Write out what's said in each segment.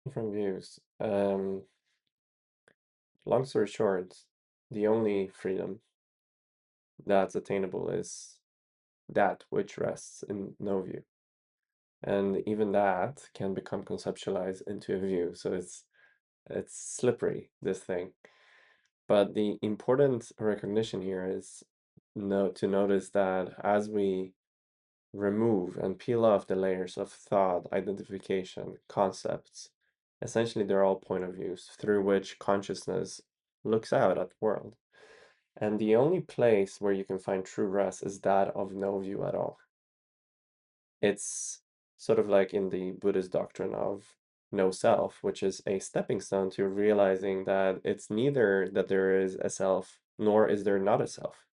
Different views. Long story short, the only freedom that's attainable is that which rests in no view. And even that can become conceptualized into a view. So it's slippery, this thing. But the important recognition here is to notice that as we remove and peel off the layers of thought, identification, concepts, essentially they're all point of views through which consciousness looks out at the world. And the only place where you can find true rest is that of no view at all. It's sort of like in the Buddhist doctrine of no self, which is a stepping stone to realizing that it's neither that there is a self nor is there not a self.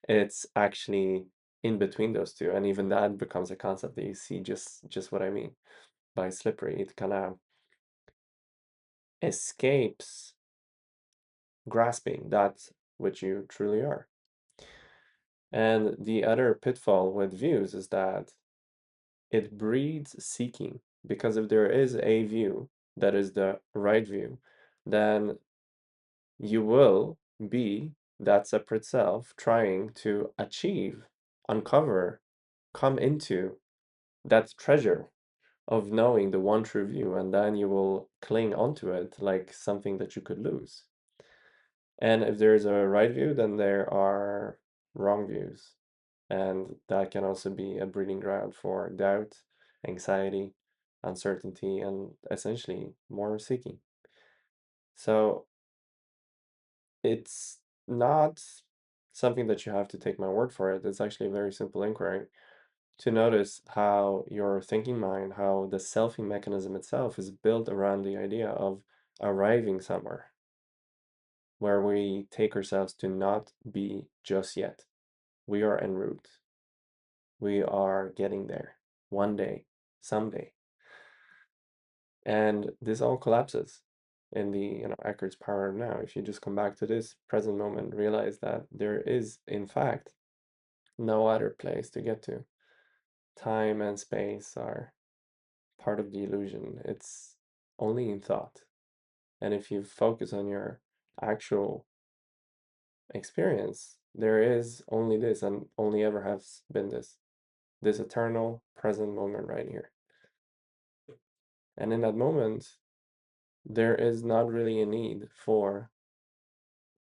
It's actually in between those two, and even that becomes a concept that you see just what I mean by slippery. It kind of escapes grasping that which you truly are. And the other pitfall with views is that it breeds seeking, because if there is a view that is the right view, then you will be that separate self trying to achieve, uncover, come into that treasure of knowing the one true view, and then you will cling onto it like something that you could lose. And if there's a right view, then there are wrong views. And that can also be a breeding ground for doubt, anxiety, uncertainty, and essentially more seeking. So it's not something that you have to take my word for it. It's actually a very simple inquiry to notice how your thinking mind, how the selfing mechanism itself is built around the idea of arriving somewhere where we take ourselves to not be just yet. We are en route. We are getting there one day, someday. And this all collapses in the Eckhart's power of now. If you just come back to this present moment, realize that there is, in fact, no other place to get to. Time and space are part of the illusion. It's only in thought. And if you focus on your actual experience, there is only this and only ever has been this eternal present moment right here. And in that moment, there is not really a need for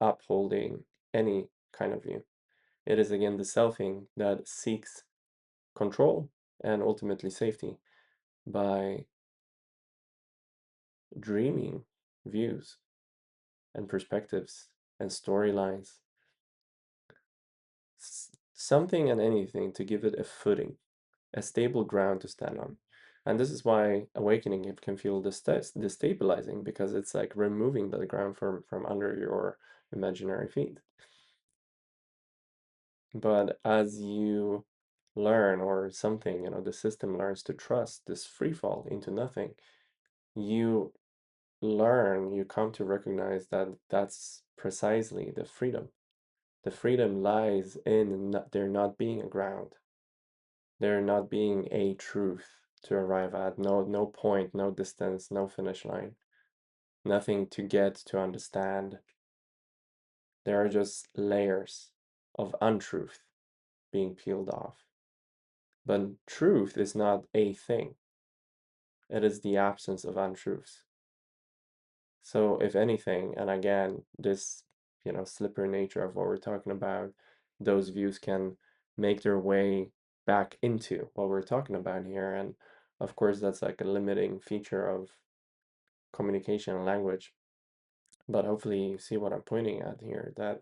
upholding any kind of view. It is again the selfing that seeks control and ultimately safety by dreaming views and perspectives and storylines, something and anything to give it a footing, a stable ground to stand on. And this is why awakening it can feel destabilizing, because it's like removing the ground from under your imaginary feet. But as you learn, or something, the system learns to trust this free fall into nothing, you you come to recognize that that's precisely the freedom. The freedom lies in there not being a ground, there not being a truth to arrive at, no point, no distance, no finish line, nothing to get to understand. There are just layers of untruth being peeled off. But truth is not a thing, it is the absence of untruths. So, if anything, and again, this, slippery nature of what we're talking about, those views can make their way back into what we're talking about here. And of course, that's like a limiting feature of communication and language. But hopefully, you see what I'm pointing at here, that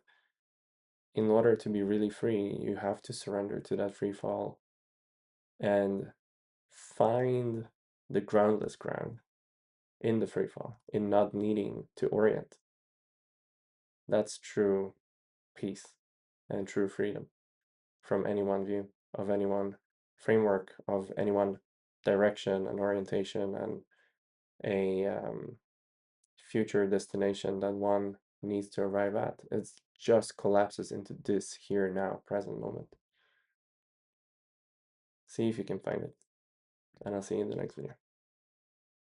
in order to be really free, you have to surrender to that free fall and find the groundless ground in the free fall, in not needing to orient. That's true peace and true freedom from any one view of any one framework, of any one direction and orientation, and a future destination that one needs to arrive at. It just collapses into this here now present moment. See if you can find it, and I'll see you in the next video.